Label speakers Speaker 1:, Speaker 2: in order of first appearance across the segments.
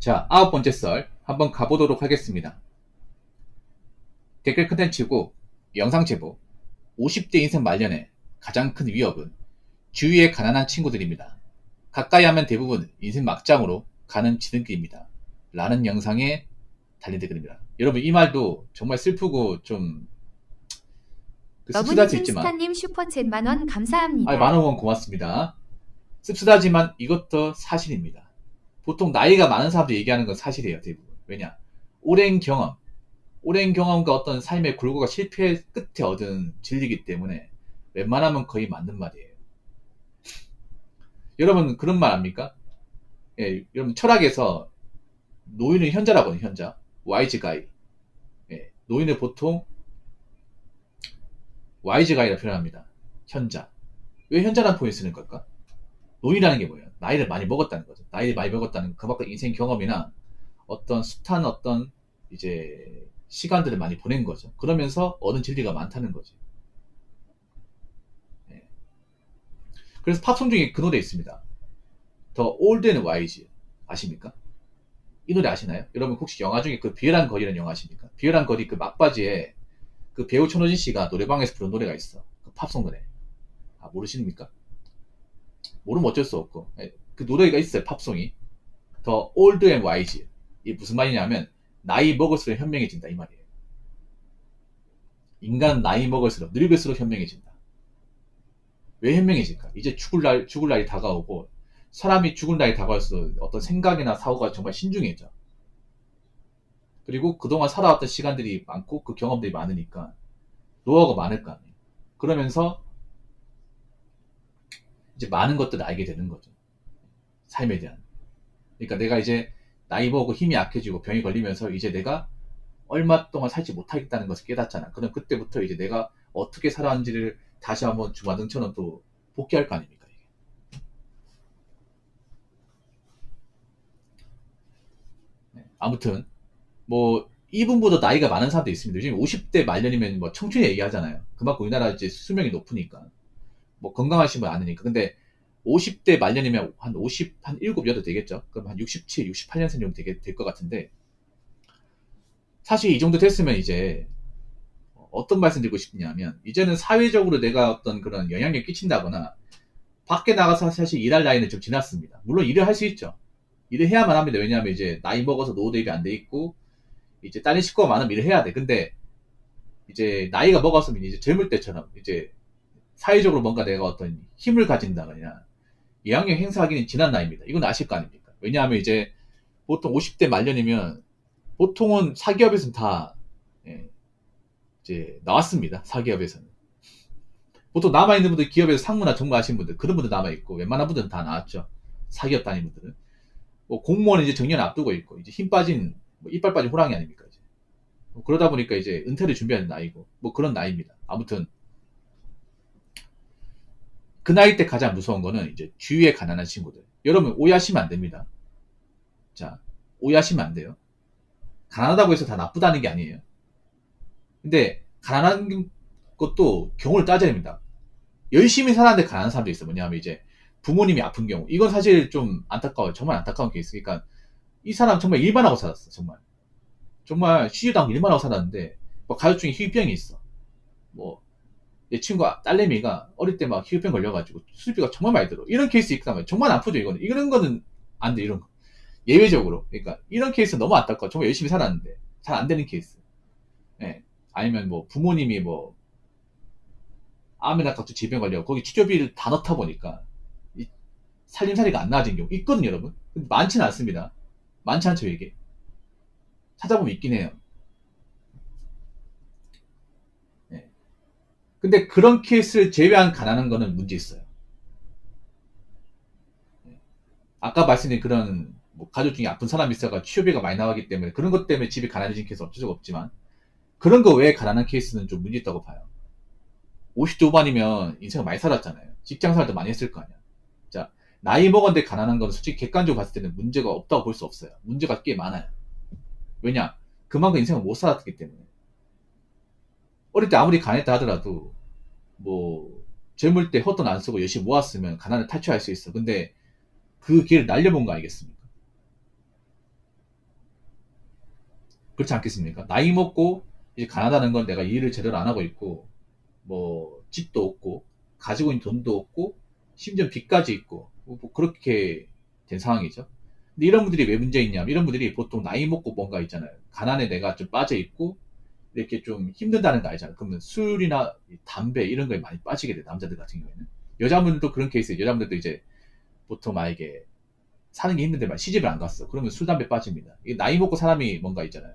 Speaker 1: 자, 9번째 썰 한번 가보도록 하겠습니다. 댓글 컨텐츠고 영상 제보 50대 인생 말년에 가장 큰 위협은 주위의 가난한 친구들입니다. 가까이 하면 대부분 인생 막장으로 가는 지름길입니다. 라는 영상에 달린 댓글입니다. 여러분 이 말도 정말 슬프고 좀 씁쓸할 수 있지만
Speaker 2: 러브니즌스타님 슈퍼챗 만원 감사합니다.
Speaker 1: 만원 고맙습니다. 씁쓸하지만 이것도 사실입니다. 보통 나이가 많은 사람들이 얘기하는 건 사실이에요. 대부분. 왜냐? 오랜 경험과 어떤 삶의 굴곡과 실패 끝에 얻은 진리이기 때문에 웬만하면 거의 맞는 말이에요. 여러분 그런 말 압니까? 예, 여러분 철학에서 노인은 현자라거든요. 현자. 와이즈 가이. 예, 노인을 보통 와이즈 가이라 표현합니다. 현자. 왜 현자라는 표현을 쓰는 걸까? 노인이라는 게 뭐예요? 나이를 많이 먹었다는 거죠. 나이를 많이 먹었다는 그만큼 인생 경험이나 어떤 숱한 어떤 이제 시간들을 많이 보낸 거죠. 그러면서 얻은 진리가 많다는 거죠. 네. 그래서 팝송 중에 그 노래 있습니다. The Old and Wise 아십니까? 이 노래 아시나요? 여러분 혹시 영화 중에 그 비열한 거리라는 영화 아십니까? 비열한 거리 그 막바지에 그 배우 천호진 씨가 노래방에서 부른 노래가 있어. 그 팝송 노래. 아 모르십니까? 모르면 어쩔 수 없고. 그 노래가 있어요. 팝송이. The Old and Wise. 이게 무슨 말이냐면 나이 먹을수록 현명해진다 이 말이에요. 인간 나이 먹을수록 늙을수록 현명해진다. 왜 현명해질까? 이제 죽을 날이 다가오고 사람이 죽을 날이 다가올수록 어떤 생각이나 사고가 정말 신중해져. 그리고 그동안 살아왔던 시간들이 많고 그 경험들이 많으니까 노하우가 많을 거 아니에요. 그러면서 이제 많은 것들을 알게 되는 거죠. 삶에 대한. 그러니까 내가 이제 나이 먹고 힘이 약해지고 병이 걸리면서 이제 내가 얼마 동안 살지 못하겠다는 것을 깨닫잖아. 그럼 그때부터 이제 내가 어떻게 살아왔는지를 다시 한번 주마등처럼 또 복귀할 거 아닙니까? 네. 아무튼 뭐 이분보다 나이가 많은 사람도 있습니다. 요즘 50대 말년이면 뭐 청춘이 얘기하잖아요. 그만큼 우리나라 이제 수명이 높으니까 뭐 건강하신 분 아니니까. 근데 50대 말년이면 한 7, 8 되겠죠. 그럼 한 67, 68년생 정도 될 것 같은데 사실 이 정도 됐으면 이제 어떤 말씀 드리고 싶냐면 이제는 사회적으로 내가 어떤 그런 영향력 끼친다거나 밖에 나가서 사실 일할 나이는 좀 지났습니다. 물론 일을 할 수 있죠. 일을 해야만 합니다. 왜냐하면 이제 나이 먹어서 노후 대입이 안 돼 있고 이제 다른 식구가 많으면 일을 해야 돼. 근데 이제 나이가 먹었으면 이제 젊을 때처럼 이제 사회적으로 뭔가 내가 어떤 힘을 가진다거나 영향력 행사하기는 지난 나이입니다. 이건 아실 거 아닙니까? 왜냐하면 이제 보통 50대 말년이면 보통은 사기업에서는 다 예, 이제 나왔습니다. 사기업에서는. 보통 남아있는 분들 기업에서 상무나 정무 하신 분들 그런 분들 남아있고 웬만한 분들은 다 나왔죠. 사기업 다니는 분들은. 뭐 공무원은 이제 정년 앞두고 있고 이제 힘 빠진 뭐 이빨 빠진 호랑이 아닙니까? 이제. 뭐 그러다 보니까 이제 은퇴를 준비하는 나이고 뭐 그런 나이입니다. 아무튼 그 나이 때 가장 무서운 거는 이제 주위에 가난한 친구들. 여러분 오해하시면 안 됩니다. 자, 오해하시면 안 돼요. 가난하다고 해서 다 나쁘다는 게 아니에요. 근데 가난한 것도 경우를 따져야 됩니다. 열심히 살았는데 가난한 사람도 있어요. 뭐냐면 이제 부모님이 아픈 경우. 이건 사실 좀 안타까워요. 정말 안타까운 케이스. 그러니까 이 사람 정말 일만 하고 살았어. 정말 쉬지도 않고 일만 하고 살았는데 뭐 가족 중에 희귀병이 있어. 뭐 내 친구가 딸내미가 어릴 때 막 희귀병 걸려가지고 수술비가 정말 많이 들어. 이런 케이스 있다면 정말 아프죠. 이거는 이런 거는 안 돼. 이런 거 예외적으로. 그러니까 이런 케이스 너무 안타까워. 정말 열심히 살았는데 잘 안 되는 케이스. 예. 아니면 뭐 부모님이 뭐 암이나 각종 질병 걸려 거기 치료비를 다 넣다 보니까 이 살림살이가 안 나아진 경우 있거든요, 여러분. 근데 많지는 않습니다. 많지 않죠, 이게. 찾아보면 있긴 해요. 예. 근데 그런 케이스를 제외한 가난한 거는 문제 있어요. 예. 아까 말씀드린 그런 뭐 가족 중에 아픈 사람이 있어가 치료비가 많이 나가기 때문에 그런 것 때문에 집이 가난해진 케이스 어쩔 수가 없지만 그런 거 외에 가난한 케이스는 좀 문제 있다고 봐요. 50대 후반이면 인생을 많이 살았잖아요. 직장 생활도 많이 했을 거 아니야. 자, 나이 먹었는데 가난한 건 솔직히 객관적으로 봤을 때는 문제가 없다고 볼 수 없어요. 문제가 꽤 많아요. 왜냐? 그만큼 인생을 못 살았기 때문에. 어릴 때 아무리 가난했다 하더라도 뭐 젊을 때 헛돈 안 쓰고 열심히 모았으면 가난을 탈출할 수 있어. 근데 그 길을 날려본 거 아니겠습니까? 그렇지 않겠습니까? 나이 먹고 이제 가난하다는 건 내가 일을 제대로 안 하고 있고, 뭐 집도 없고 가지고 있는 돈도 없고 심지어 빚까지 있고 뭐 그렇게 된 상황이죠. 근데 이런 분들이 왜 문제 있냐면 이런 분들이 보통 나이 먹고 뭔가 있잖아요. 가난에 내가 좀 빠져 있고 이렇게 좀 힘든다는 거 알잖아요. 그러면 술이나 담배 이런 거에 많이 빠지게 돼요. 남자들 같은 경우에는. 여자분들도 그런 케이스예요. 여자분들도 이제 보통 만약에 사는 게 힘든데 막 시집을 안 갔어. 그러면 술, 담배 빠집니다. 이게 나이 먹고 사람이 뭔가 있잖아요.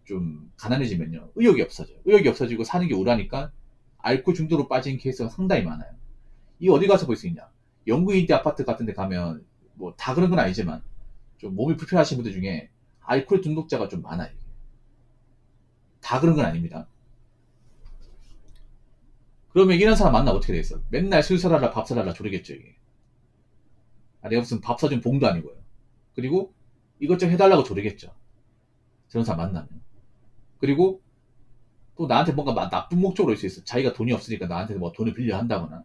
Speaker 1: 좀 가난해지면요. 의욕이 없어져요. 의욕이 없어지고 사는 게 우울하니까 알코올 중독으로 빠진 케이스가 상당히 많아요. 이 어디 가서 볼 수 있냐? 영국인대 아파트 같은 데 가면 뭐 다 그런 건 아니지만 좀 몸이 불편하신 분들 중에 알코올 중독자가 좀 많아요. 다 그런 건 아닙니다. 그러면 이런 사람 만나면 어떻게 되겠어? 맨날 술 사달라 밥 사달라 조르겠죠 이게. 아, 내가 무슨 밥 사준 봉도 아니고요. 그리고 이것저것 해달라고 조르겠죠. 저런 사람 만나면. 그리고 또 나한테 뭔가 나쁜 목적으로 올 수 있어. 자기가 돈이 없으니까 나한테 뭐 돈을 빌려 한다거나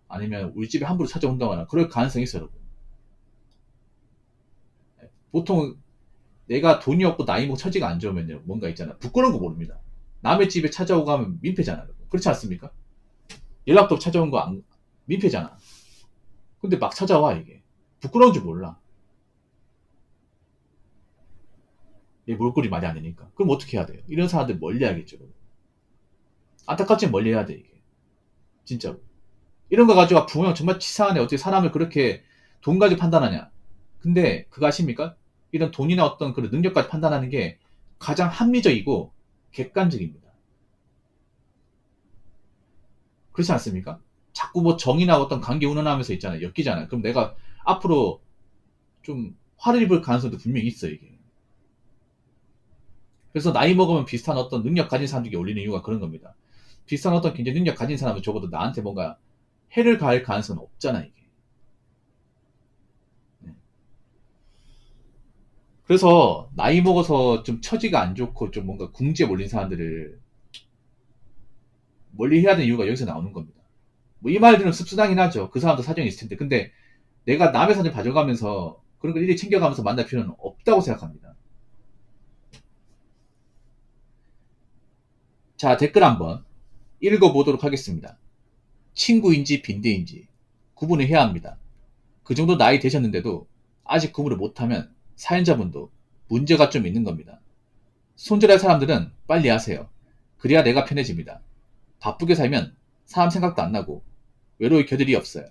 Speaker 1: 아니면 우리 집에 함부로 찾아온다거나 그럴 가능성이 있어요. 여러분. 보통 내가 돈이 없고 나이 먹고 처지가 안 좋으면요. 뭔가 있잖아. 부끄러운 거 모릅니다. 남의 집에 찾아오고 하면 민폐잖아. 여러분. 그렇지 않습니까? 연락도 찾아온 거 민폐잖아. 근데 막 찾아와 이게. 부끄러운 줄 몰라. 내 몰골이 말이 안 되니까. 그럼 어떻게 해야 돼요? 이런 사람들 멀리 해야겠죠. 안타깝지만 멀리 해야 돼 이게. 진짜로. 이런 거 가지고 부모님 정말 치사하네. 어떻게 사람을 그렇게 돈 가지고 판단하냐. 근데 그거 아십니까? 이런 돈이나 어떤 그런 능력까지 판단하는 게 가장 합리적이고 객관적입니다. 그렇지 않습니까? 자꾸 뭐 정이나 어떤 관계 운운하면서 있잖아요. 엮이잖아요. 그럼 내가 앞으로 좀 화를 입을 가능성도 분명히 있어요, 이게. 그래서 나이 먹으면 비슷한 어떤 능력 가진 사람들이 올리는 이유가 그런 겁니다. 비슷한 어떤 굉장히 능력 가진 사람은 적어도 나한테 뭔가 해를 가할 가능성은 없잖아, 이게. 네. 그래서 나이 먹어서 좀 처지가 안 좋고 좀 뭔가 궁지에 몰린 사람들을 멀리 해야 되는 이유가 여기서 나오는 겁니다. 뭐 이 말들은 씁쓸하긴 하죠. 그 사람도 사정이 있을 텐데. 근데 내가 남의 사정 봐줘가면서 그런 걸 일일이 챙겨가면서 만날 필요는 없다고 생각합니다. 자, 댓글 한번 읽어보도록 하겠습니다. 친구인지 빈대인지 구분을 해야 합니다. 그 정도 나이 되셨는데도 아직 구분을 못하면 사연자분도 문제가 좀 있는 겁니다. 손절할 사람들은 빨리 하세요. 그래야 내가 편해집니다. 바쁘게 살면 사람 생각도 안 나고 외로울 겨를이 없어요.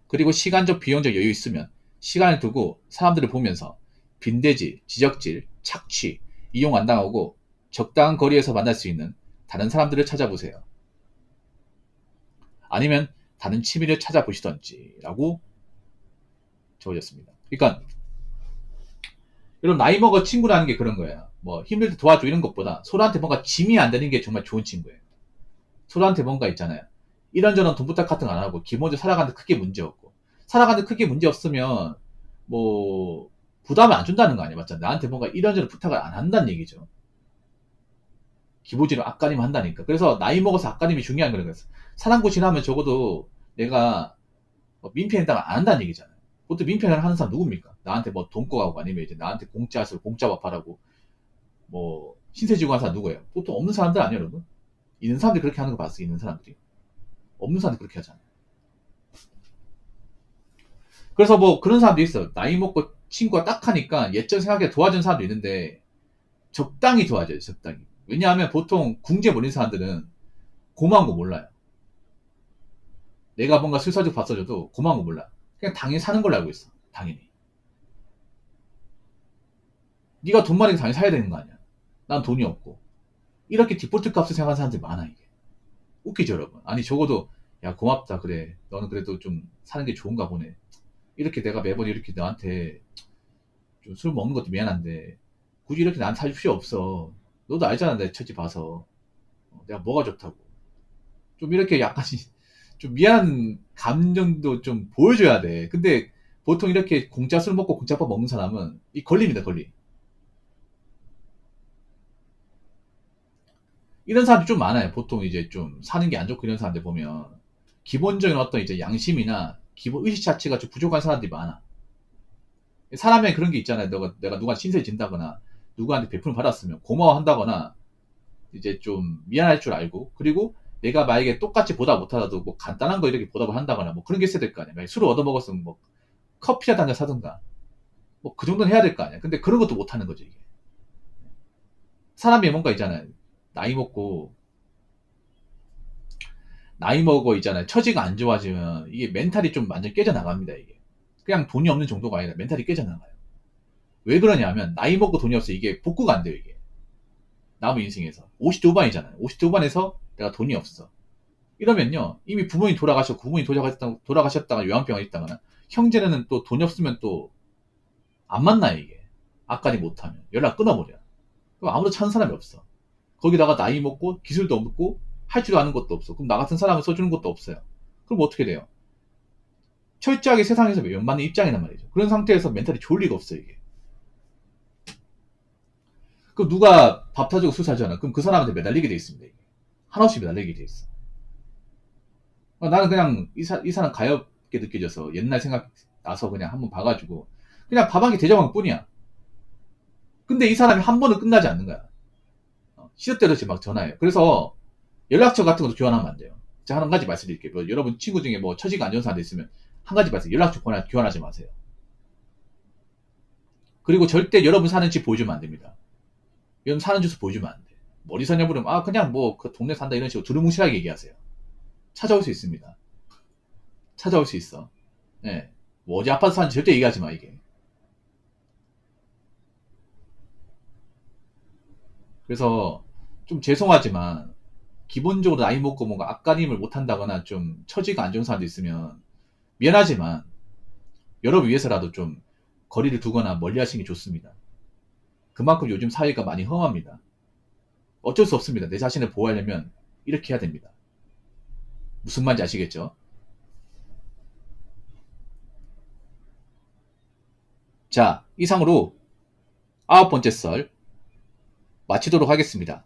Speaker 1: 그리고 시간적 비용적 여유 있으면 시간을 두고 사람들을 보면서 빈대질, 지적질, 착취, 이용 안 당하고 적당한 거리에서 만날 수 있는 다른 사람들을 찾아보세요. 아니면 다른 취미를 찾아보시던지 라고 적어졌습니다. 그러니까 여러분 나이 먹어 친구라는 게 그런 거예요. 뭐 힘들 때 도와줘 이런 것보다 서로한테 뭔가 짐이 안 되는 게 정말 좋은 친구예요. 서로한테 뭔가 있잖아요. 이런저런 돈 부탁 같은 거 안 하고 기본적으로 살아가는데 크게 문제 없고 살아가는데 크게 문제 없으면 뭐 부담을 안 준다는 거 아니에요. 맞잖아. 나한테 뭔가 이런저런 부탁을 안 한다는 얘기죠. 기본적으로 아까림 한다니까. 그래서 나이 먹어서 아까림이 중요한 거예요. 그래서 사랑고시를 하면 적어도 내가 민폐 행동을 안 한다는 얘기잖아요. 보통 민폐를 하는 사람 누굽니까? 나한테 뭐 돈꿔 가고 아니면 이제 나한테 공짜 밥하라고 뭐 신세 지고 하는 사람 누구예요? 보통 없는 사람들 아니에요, 여러분? 있는 사람들이 그렇게 하는 거 봤어요. 있는 사람들이. 없는 사람들이 그렇게 하잖아요. 그래서 뭐 그런 사람도 있어요. 나이 먹고 친구가 딱 하니까 예전 생각에 도와주는 사람도 있는데 적당히 도와줘요. 적당히. 왜냐하면 보통 궁지에 몰린 사람들은 고마운 거 몰라요. 내가 뭔가 술 사주고 밥 사줘도 고마운 거 몰라. 그냥 당연히 사는 걸로 알고 있어. 당연히. 네가 돈 많으니까 당연히 사야 되는 거 아니야. 난 돈이 없고. 이렇게 디폴트 값을 생각하는 사람들이 많아 이게. 웃기죠 여러분. 아니 적어도 야 고맙다 그래. 너는 그래도 좀 사는 게 좋은가 보네. 이렇게 내가 매번 이렇게 너한테 좀 술 먹는 것도 미안한데 굳이 이렇게 나한테 사줄 필요 없어. 너도 알잖아 내 처지 봐서. 내가 뭐가 좋다고. 좀 이렇게 약간 좀 미안 감정도 좀 보여줘야 돼. 근데 보통 이렇게 공짜 술 먹고 공짜 밥 먹는 사람은 이 걸립니다, 걸리. 이런 사람들이 좀 많아요. 보통 이제 좀 사는 게 안 좋고 이런 사람들 보면 기본적인 어떤 이제 양심이나 기본 의식 자체가 좀 부족한 사람들이 많아. 사람에 그런 게 있잖아요. 내가 누가 신세 진다거나 누구한테 베풀을 받았으면 고마워한다거나 이제 좀 미안할 줄 알고, 그리고 내가 만약에 똑같이 보답 못하더라도 뭐 간단한 거 이렇게 보답을 한다거나 뭐 그런 게 있어야 될 거 아니야. 만약에 술을 얻어먹었으면 뭐 커피라도 한잔 사든가 뭐 그 정도는 해야 될 거 아니야. 근데 그런 것도 못하는 거지 이게. 사람이 뭔가 있잖아요. 나이 먹고 나이 먹어 있잖아요. 처지가 안 좋아지면 이게 멘탈이 좀 완전 깨져나갑니다 이게. 그냥 돈이 없는 정도가 아니라 멘탈이 깨져나가요. 왜 그러냐면 나이 먹고 돈이 없어 이게 복구가 안 돼요 이게. 남의 인생에서 50대 후반이잖아요. 50대 후반에서 내가 돈이 없어. 이러면요 이미 부모님 돌아가셨고 부모님 돌아가셨다가 요양병원에 있다거나 형제는 또 돈이 없으면 또 안 만나요 이게. 앞가림 못하면 연락 끊어버려. 그럼 아무도 찾는 사람이 없어. 거기다가 나이 먹고 기술도 없고 할 줄 아는 것도 없어. 그럼 나 같은 사람을 써주는 것도 없어요. 그럼 어떻게 돼요? 철저하게 세상에서 면맞는 입장이란 말이죠. 그런 상태에서 멘탈이 좋을 리가 없어요 이게. 그럼 누가 밥 타주고 술 사주잖아. 그럼 그 사람한테 매달리게 돼 있습니다 이게. 한없이 매달리게 돼 있어. 나는 그냥 이 사람 가엽게 느껴져서 옛날 생각 나서 그냥 한번 봐가지고 그냥 밥 한 개 대접한 것 뿐이야. 근데 이 사람이 한 번은 끝나지 않는 거야. 시도 때도 막 전화해요. 그래서 연락처 같은 것도 교환하면 안 돼요. 제가 한 가지 말씀드릴게요. 뭐 여러분 친구 중에 뭐 처지가 안 좋은 사람도 있으면 한 가지 말씀, 연락처 교환하지 마세요. 그리고 절대 여러분 사는 집 보여주면 안 됩니다. 여러분 사는 주소 보여주면 안 돼. 머리 사냐 부르면 그냥 뭐 그 동네 산다 이런 식으로 두루뭉실하게 얘기하세요. 찾아올 수 있습니다. 찾아올 수 있어. 네. 뭐 어디 아파트 사는지 절대 얘기하지 마 이게. 그래서 좀 죄송하지만 기본적으로 나이 먹고 뭔가 앞가림을 못한다거나 좀 처지가 안 좋은 사람도 있으면 미안하지만 여러분 위해서라도 좀 거리를 두거나 멀리 하시는 게 좋습니다. 그만큼 요즘 사회가 많이 험합니다. 어쩔 수 없습니다. 내 자신을 보호하려면 이렇게 해야 됩니다. 무슨 말인지 아시겠죠? 자, 이상으로 9번째 썰 마치도록 하겠습니다.